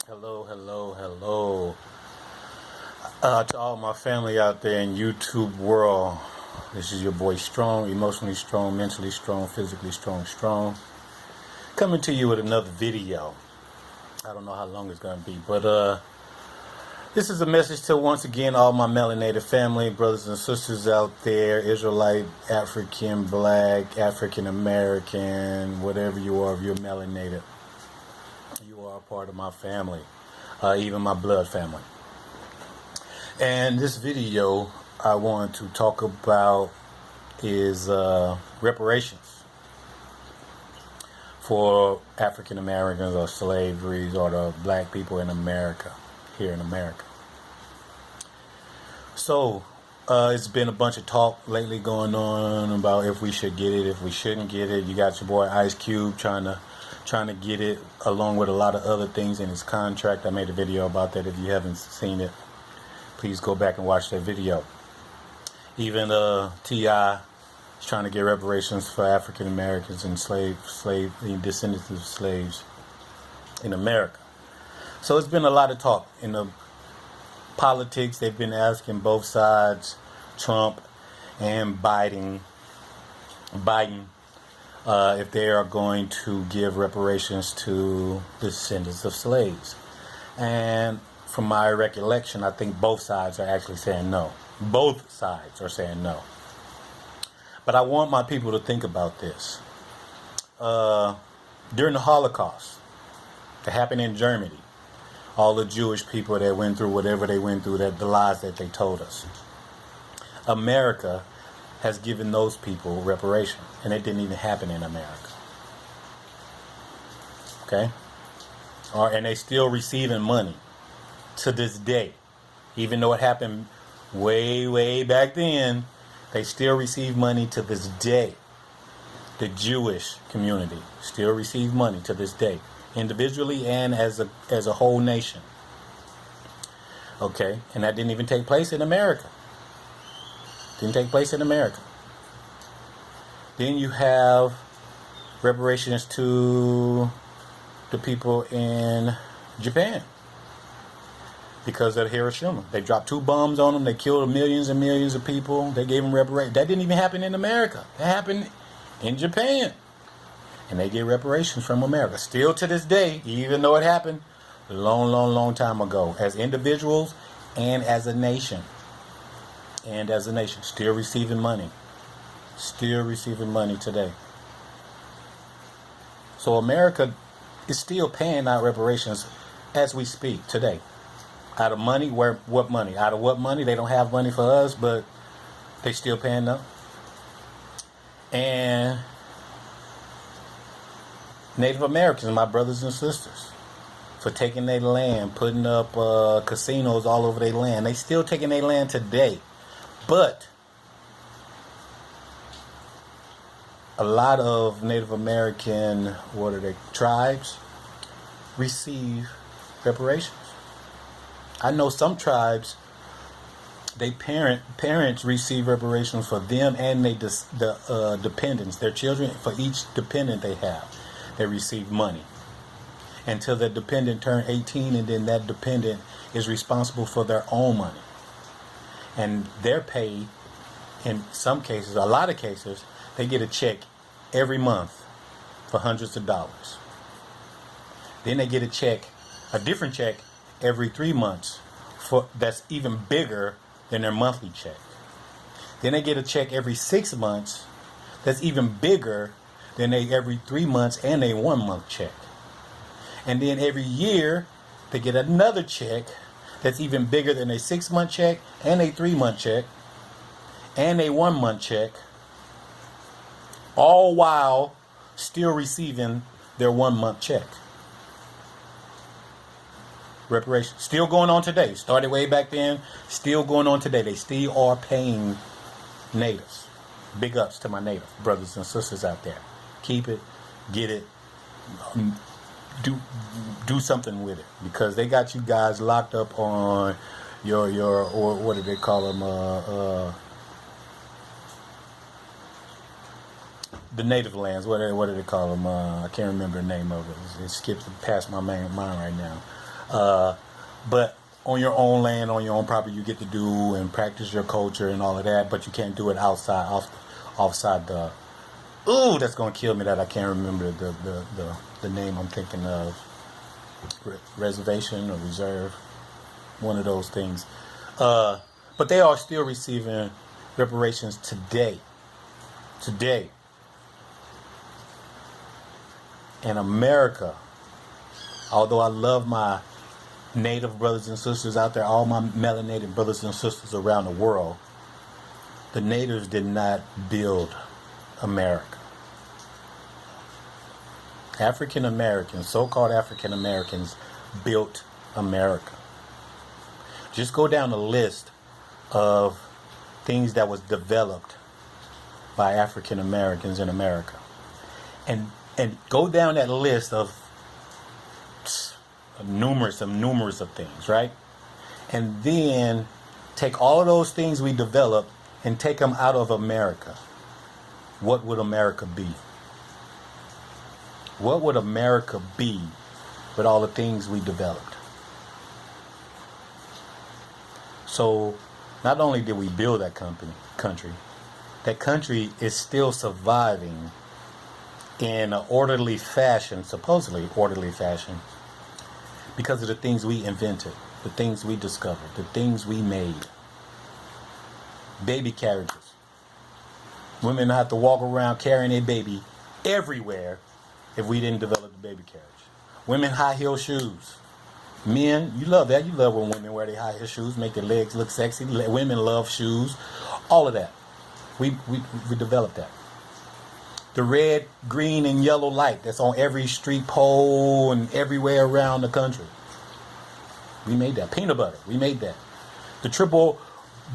Hello. To all my family out there in YouTube world, this is your boy Strong, emotionally strong, mentally strong, physically strong. Coming to you with another video. I don't know how long it's going to be, but this is a message to, once again, all my melanated family, brothers and sisters out there, Israelite, African, Black, African American, whatever you are, if you're melanated, you are a part of my family, even my blood family. And this video I want to talk about is reparations for African Americans or slavery or the black people in America, here in America. So it's been a bunch of talk lately going on about if we should get it, if we shouldn't get it. You got your boy Ice Cube trying to get it, along with a lot of other things in his contract. I made a video about that. If you haven't seen it, please go back and watch that video. Even T.I. is trying to get reparations for African Americans and descendants of slaves in America. So it's been a lot of talk in the politics. They've been asking both sides, Trump and Biden, if they are going to give reparations to descendants of slaves. And from my recollection, I think both sides are actually saying no. Both sides are saying no. But I want my people to think about this. During the Holocaust, that happened in Germany, all the Jewish people that went through whatever they went through, that the lies that they told us, America has given those people reparations, and it didn't even happen in America. Okay? And they still receiving money to this day. Even though it happened way back then, they still receive money to this day. The Jewish community still receive money to this day, individually and as a whole nation. Okay? And that didn't even take place in America. Didn't take place in America. Then you have reparations to the people in Japan because of Hiroshima. They dropped 2 bombs on them. They killed millions and millions of people. They gave them reparations. That didn't even happen in America. That happened in Japan. And they get reparations from America. Still to this day, even though it happened a long time ago, as individuals and as a nation. Still receiving money. Still receiving money today. So America is still paying out reparations as we speak today. Out of money? What money? Out of what money? They don't have money for us, but they still paying them. And Native Americans, my brothers and sisters, for taking their land, putting up casinos all over their land. They still taking their land today. But a lot of Native American, tribes receive reparations. I know some tribes, parents receive reparations for them and the dependents, their children. For each dependent they have, they receive money until the dependent turn 18, and then that dependent is responsible for their own money. And they're paid, in some cases, a lot of cases, they get a check every month for hundreds of dollars. Then they get a different check every 3 months that's even bigger than their monthly check. Then they get a check every 6 months that's even bigger than every 3 months and a 1 month check. And then every year they get another check that's even bigger than a 6 month check and a 3 month check and a 1 month check, all while still receiving their 1 month check. Reparations still going on today. Started way back then, still going on today. They still are paying natives. Big ups to my native brothers and sisters out there. Keep it, get it, do something with it, because they got you guys locked up on your or what do they call them? The native lands. What do they call them? I can't remember the name of it. It skips past my mind right now. But on your own land, on your own property, you get to do and practice your culture and all of that. But you can't do it offside the. Ooh, that's gonna kill me. That I can't remember the name I'm thinking of. Reservation or reserve, one of those things. But they are still receiving reparations today. Today. In America, although I love my Native brothers and sisters out there, all my melanated brothers and sisters around the world, the natives did not build America. African Americans, so-called African Americans, built America. Just go down the list of things that was developed by African Americans in America, and go down that list of numerous of things, right? And then take all of those things we developed and take them out of America. What would America be? What would America be with all the things we developed? So, not only did we build that country, that country is still surviving in an orderly fashion, supposedly orderly fashion, because of the things we invented, the things we discovered, the things we made. Baby carriages. Women have to walk around carrying a baby everywhere if we didn't develop the baby carriage. Women high heel shoes. Men, you love that. You love when women wear their high heel shoes, make their legs look sexy. Women love shoes. All of that. We developed that. The red, green, and yellow light that's on every street pole and everywhere around the country. We made that. Peanut butter. We made that. The triple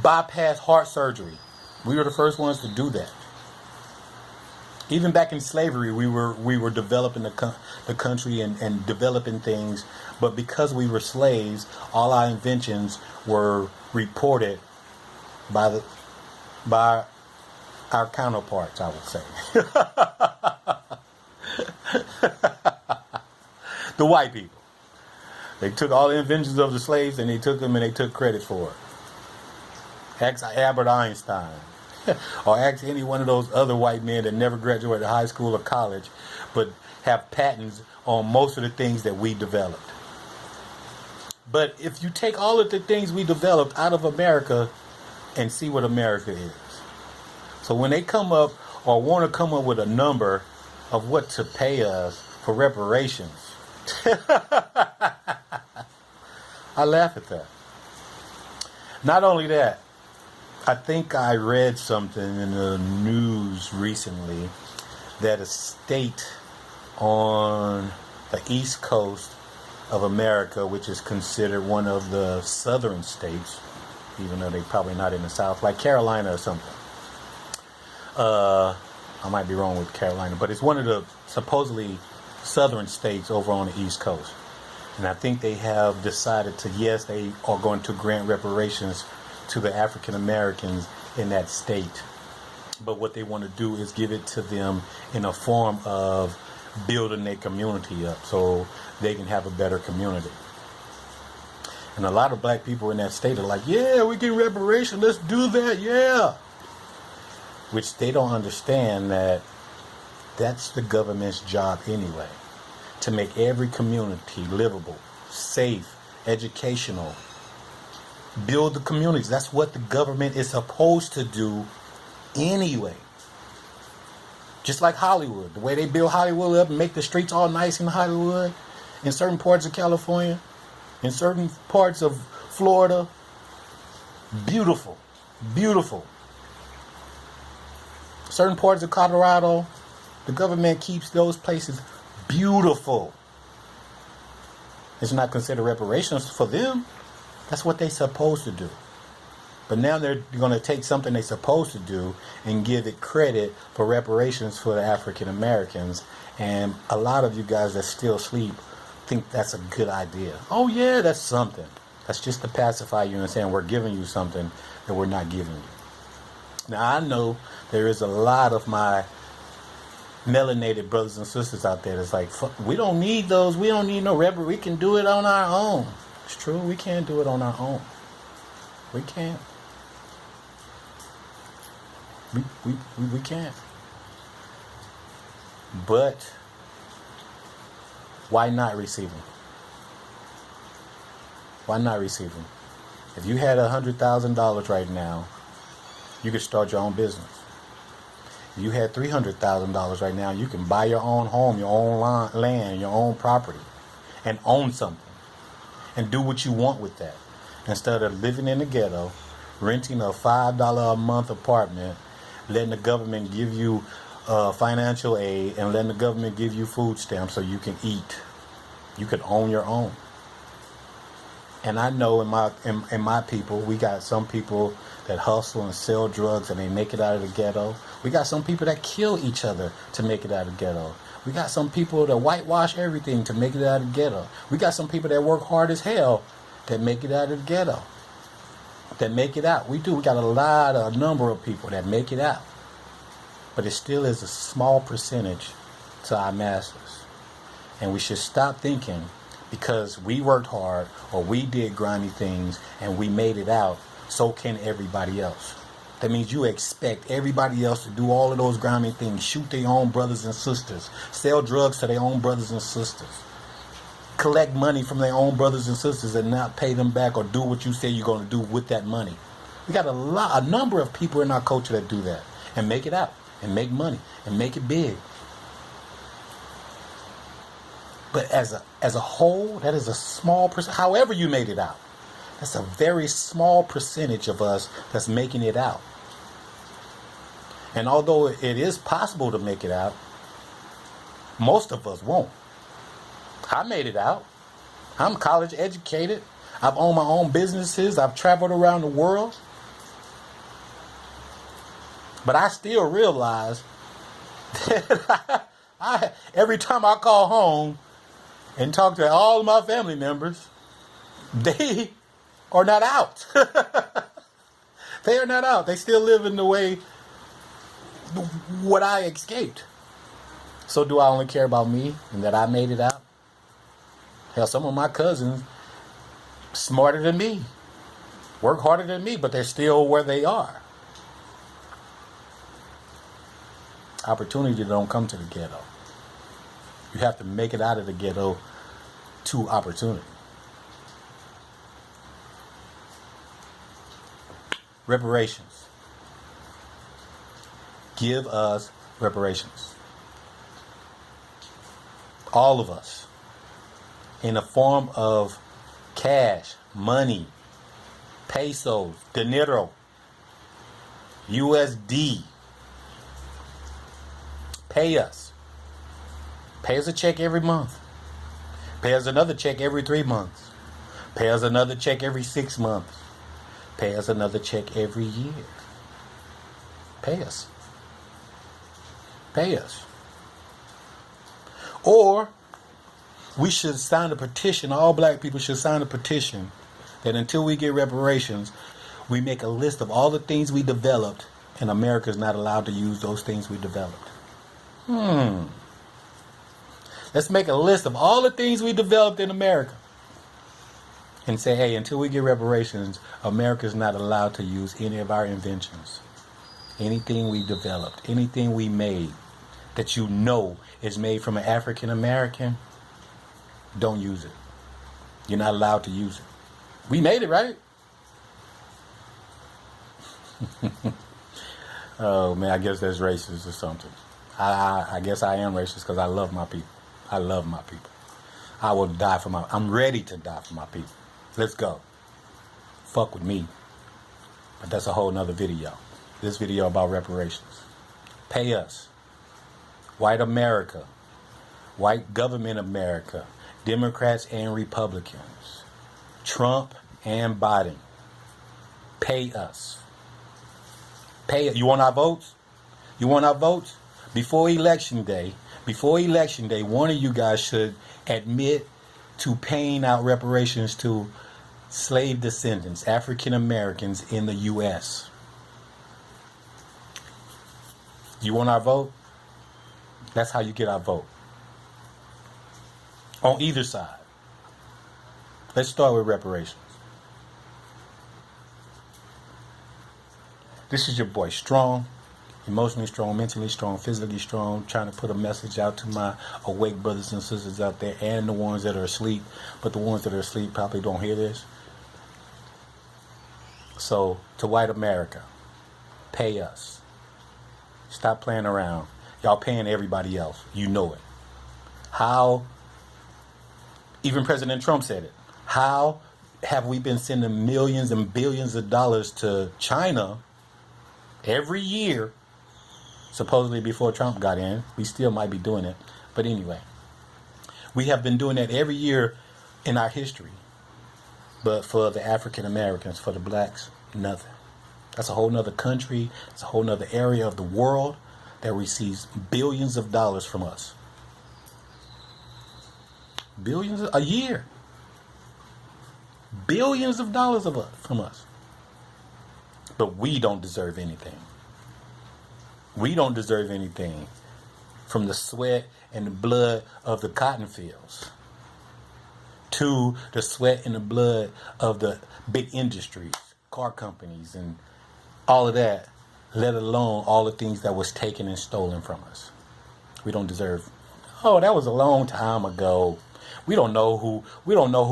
bypass heart surgery. We were the first ones to do that. Even back in slavery, we were developing the country and developing things, but because we were slaves, all our inventions were reported by our counterparts, I would say. The white people. They took all the inventions of the slaves and they took them and they took credit for it. Ask Albert Einstein. Or ask any one of those other white men that never graduated high school or college, but have patents on most of the things that we developed. But if you take all of the things we developed out of America and see what America is. So when they come up or want to come up with a number of what to pay us for reparations, I laugh at that. Not only that, I think I read something in the news recently that a state on the East Coast of America, which is considered one of the southern states, even though they're probably not in the South, like Carolina or something. I might be wrong with Carolina, but it's one of the supposedly southern states over on the East Coast. And I think they have decided to, yes, they are going to grant reparations to the African Americans in that state. But what they want to do is give it to them in a form of building their community up so they can have a better community. And a lot of black people in that state are like, yeah, we get reparations, let's do that, yeah. Which they don't understand that that's the government's job anyway. To make every community livable, safe, educational. Build the communities. That's what the government is supposed to do anyway. Just like Hollywood. The way they build Hollywood up and make the streets all nice in Hollywood. In certain parts of California. In certain parts of Florida. Beautiful. Beautiful. Certain parts of Colorado. The government keeps those places beautiful. It's not considered reparations for them. That's what they're supposed to do. But now they're going to take something they're supposed to do and give it credit for reparations for the African Americans. And a lot of you guys that still sleep think that's a good idea. Oh yeah, that's something. That's just to pacify you and saying we're giving you something that we're not giving you. Now I know there is a lot of my melanated brothers and sisters out there that's like, fuck, we don't need those. We don't need no rebel. We can do it on our own. It's true. We can't do it on our own. We can't. We can't. But why not receive them? Why not receive them? If you had $100,000 right now, you could start your own business. If you had $300,000 right now, you can buy your own home, your own land, your own property, and own something, and do what you want with that. Instead of living in the ghetto, renting a $5 a month apartment, letting the government give you financial aid, and letting the government give you food stamps so you can eat. You could own your own. And I know in my people, we got some people that hustle and sell drugs and they make it out of the ghetto. We got some people that kill each other to make it out of the ghetto. We got some people that whitewash everything to make it out of the ghetto. We got some people that work hard as hell that make it out of the ghetto. That make it out. We do. We got a number of people that make it out. But it still is a small percentage to our masses. And we should stop thinking because we worked hard or we did grimy things and we made it out, so can everybody else. That means you expect everybody else to do all of those grimy things, shoot their own brothers and sisters, sell drugs to their own brothers and sisters, collect money from their own brothers and sisters and not pay them back or do what you say you're going to do with that money. We got a number of people in our culture that do that and make it out and make money and make it big. But as a whole, that is a small percent. However you made it out, that's a very small percentage of us that's making it out. And although it is possible to make it out, most of us won't. I made it out. I'm college educated. I've owned my own businesses. I've traveled around the world. But I still realize that every time I call home and talk to all of my family members, they are not out. They are not out. They still live in the way what I escaped. So do I only care about me and that I made it out? Hell, some of my cousins smarter than me, work harder than me, but they're still where they are. Opportunity don't come to the ghetto. You have to make it out of the ghetto to opportunity. Reparations. Give us reparations. All of us. In the form of cash, money, pesos, dinero, USD. Pay us. Pay us a check every month. Pay us another check every 3 months. Pay us another check every 6 months. Pay us another check every year. Pay us. Pay us. Or we should sign a petition. All black people should sign a petition that until we get reparations, we make a list of all the things we developed and America is not allowed to use those things we developed. Let's make a list of all the things we developed in America and say, hey, until we get reparations, America is not allowed to use any of our inventions. Anything we developed, anything we made that you know is made from an African American, don't use it. You're not allowed to use it. We made it, right? Oh, man, I guess that's racist or something. I guess I am racist because I love my people. I love my people. I will die for I'm ready to die for my people. Let's go. Fuck with me. But that's a whole nother video. This video about reparations. Pay us. White America. White government America. Democrats and Republicans. Trump and Biden. Pay us. Pay it. You want our votes? You want our votes? Before election day, one of you guys should admit to paying out reparations to slave descendants, African Americans in the U.S. You want our vote? That's how you get our vote. On either side. Let's start with reparations. This is your boy Strong, emotionally strong, mentally strong, physically strong, trying to put a message out to my awake brothers and sisters out there and the ones that are asleep, but the ones that are asleep probably don't hear this. So, to white America, pay us. Stop playing around. Y'all paying everybody else. You know it. How, even President Trump said it, how have we been sending millions and billions of dollars to China every year, supposedly before Trump got in? We still might be doing it. But anyway, we have been doing that every year in our history. But for the African Americans, for the blacks, nothing. That's a whole nother country. It's a whole nother area of the world that receives billions of dollars from us. Billions a year. Billions of dollars from us. But we don't deserve anything. We don't deserve anything from the sweat and the blood of the cotton fields to the sweat and the blood of the big industries, car companies, and all of that, let alone all the things that was taken and stolen from us. We don't deserve. Oh, that was a long time ago. We don't know who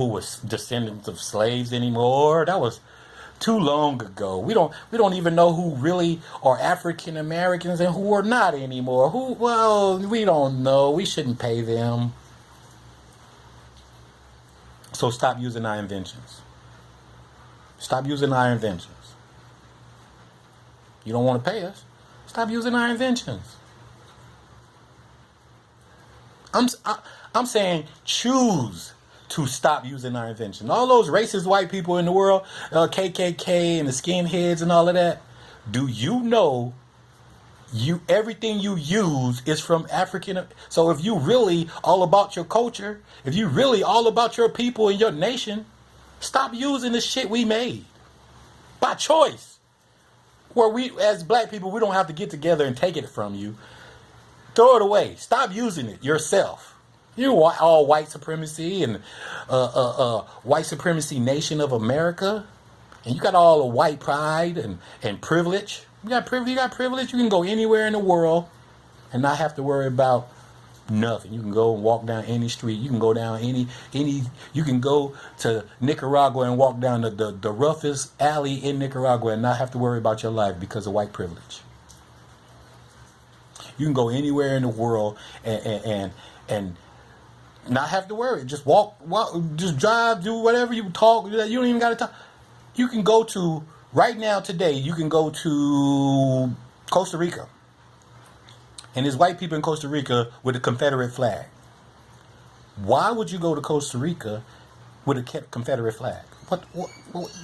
was descendants of slaves anymore. That was too long ago. We don't even know who really are African Americans and who are not anymore. Well, we don't know. We shouldn't pay them. So stop using our inventions. Stop using our inventions. You don't want to pay us? Stop using our inventions. I'm saying choose to stop using our invention. All those racist white people in the world, KKK and the skinheads and all of that. Do you know everything you use is from African? So if you really all about your culture, if you really all about your people and your nation, stop using the shit we made by choice. Where we, as black people, we don't have to get together and take it from you. Throw it away. Stop using it yourself. You all white supremacy and white supremacy nation of America, and you got all the white pride and privilege. You got privilege. You can go anywhere in the world and not have to worry about nothing. You can go and walk down any street. You can go down any. You can go to Nicaragua and walk down the roughest alley in Nicaragua and not have to worry about your life because of white privilege. You can go anywhere in the world and not have to worry. Just walk, just drive, do whatever you talk. You don't even got to talk. You can go to, right now, today, you can go to Costa Rica. And there's white people in Costa Rica with a Confederate flag. Why would you go to Costa Rica with a Confederate flag? What,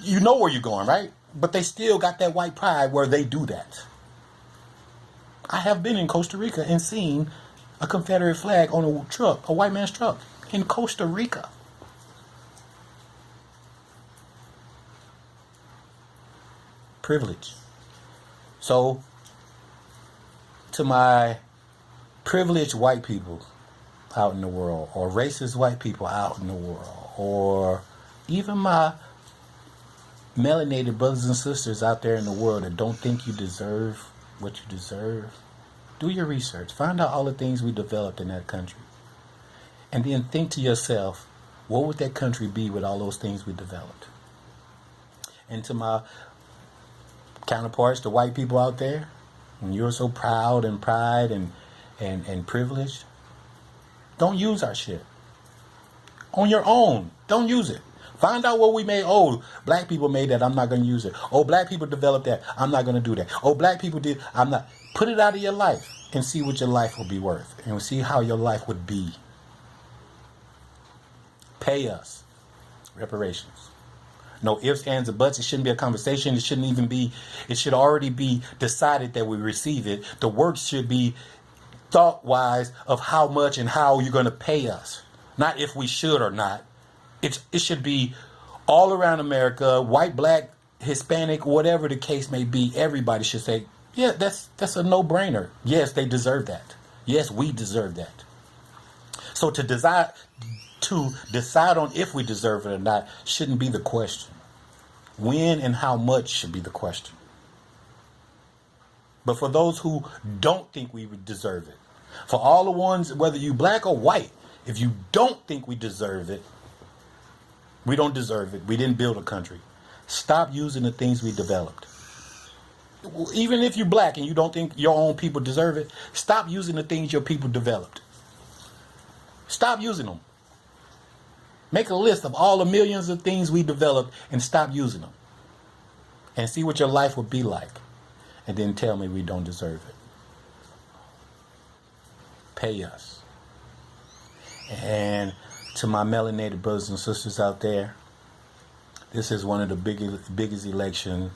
you know where you're going, right? But they still got that white pride where they do that. I have been in Costa Rica and seen a Confederate flag on a truck, a white man's truck, in Costa Rica. Privilege. So, to my privileged white people out in the world, or racist white people out in the world, or even my melanated brothers and sisters out there in the world that don't think you deserve what you deserve, do your research. Find out all the things we developed in that country. And then think to yourself, what would that country be with all those things we developed? And to my counterparts, the white people out there, and you're so proud and pride and privileged, don't use our shit. On your own, don't use it. Find out what we made. Oh, black people made that. I'm not going to use it. Oh, black people developed that. I'm not going to do that. Oh, black people did. I'm not. Put it out of your life and see what your life will be worth. And see how your life would be. Pay us. Reparations. No ifs, ands, or buts. It shouldn't be a conversation. It shouldn't even be. It should already be decided that we receive it. The work should be thought-wise of how much and how you're going to pay us. Not if we should or not. It should be all around America, white, black, Hispanic, whatever the case may be. Everybody should say, yeah, that's a no-brainer. Yes, they deserve that. Yes, we deserve that. So to decide on if we deserve it or not shouldn't be the question. When and how much should be the question. But for those who don't think we deserve it, for all the ones, whether you black or white, if you don't think we deserve it, we don't deserve it. We didn't build a country. Stop using the things we developed. Even if you're black and you don't think your own people deserve it, stop using the things your people developed. Stop using them. Make a list of all the millions of things we developed and stop using them. And see what your life would be like. And then tell me we don't deserve it. Pay us. And to my melanated brothers and sisters out there, this is one of the biggest elections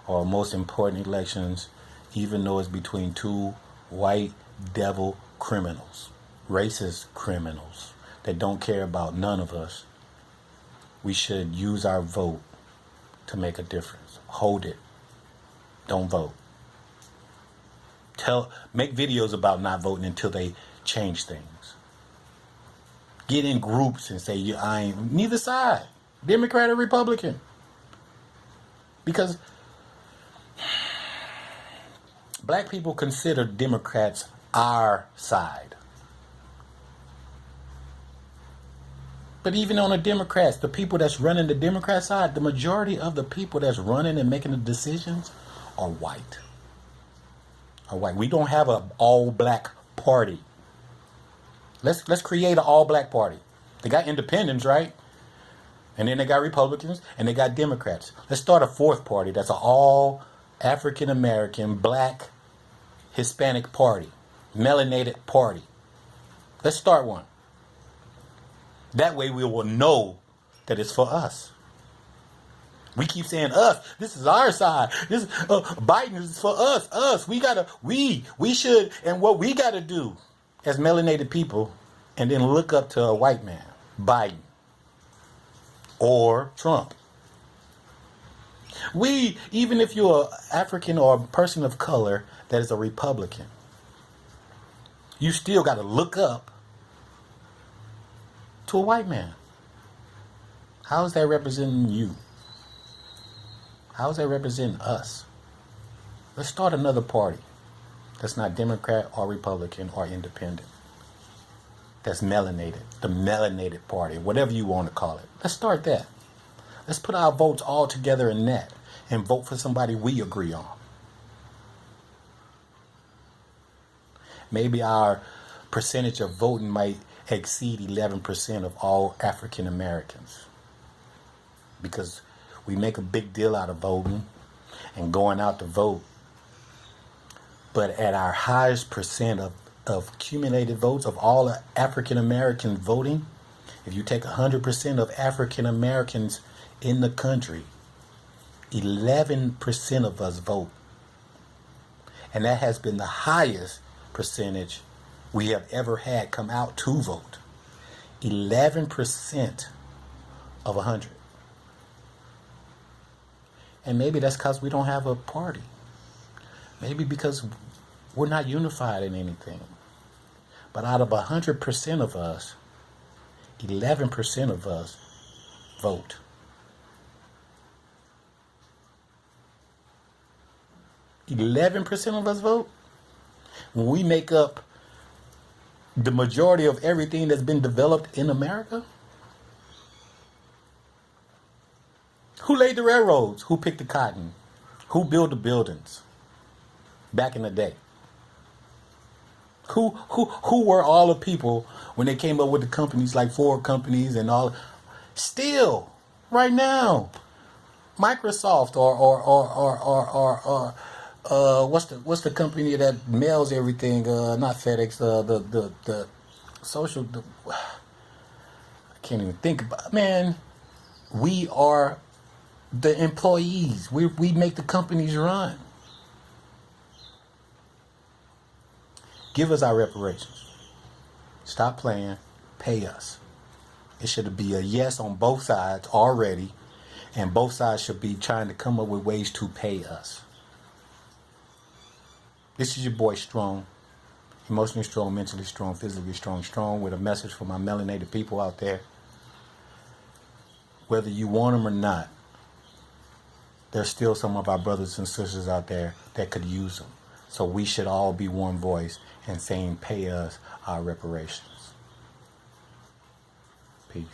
or most important elections, even though it's between two white devil criminals, racist criminals that don't care about none of us. We should use our vote to make a difference. Hold it. Don't vote. Make videos about not voting until they change things. Get in groups and say, I ain't neither side, Democrat or Republican. Because black people consider Democrats our side. But even on the Democrats, the people that's running the Democrat side, the majority of the people that's running and making the decisions are white. We don't have an all-black party. Let's create an all-black party. They got independents, right? And then they got Republicans and they got Democrats. Let's start a fourth party that's an all African-American, black, Hispanic party, melanated party. Let's start one. That way we will know that it's for us. We keep saying us. This is our side. This Biden is for us. Us. We should. And what we got to do as melanated people, and then look up to a white man, Biden or Trump. Even if you're an African or a person of color that is a Republican, you still got to look up to a white man. How is that representing you? How is that representing us? Let's start another party that's not Democrat or Republican or independent. That's melanated. The melanated party, whatever you want to call it. Let's start that. Let's put our votes all together in that and vote for somebody we agree on. Maybe our percentage of voting might exceed 11% of all African Americans. Because we make a big deal out of voting and going out to vote. But at our highest percent of accumulated votes of all African American voting, if you take 100% of African Americans in the country, 11% of us vote. And that has been the highest percentage we have ever had come out to vote. 11% of 100. And maybe that's because we don't have a party. Maybe because we're not unified in anything. But out of 100% of us, 11% of us vote. $11% of us vote? When we make up the majority of everything that's been developed in America? Who laid the railroads? Who picked the cotton? Who built the buildings back in the day? Who were all the people when they came up with the companies like Ford companies and all? Still, right now, Microsoft or what's the company that mails everything? Not FedEx. The social. I can't even think about. Man, we are the employees. We make the companies run. Give us our reparations. Stop playing. Pay us. It should be a yes on both sides already, and both sides should be trying to come up with ways to pay us. This is your boy Strong. emotionally strong, mentally strong, physically strong, with a message for my melanated people out there. Whether you want them or not, there's still some of our brothers and sisters out there that could use them. So we should all be one voice and saying, pay us our reparations. Peace.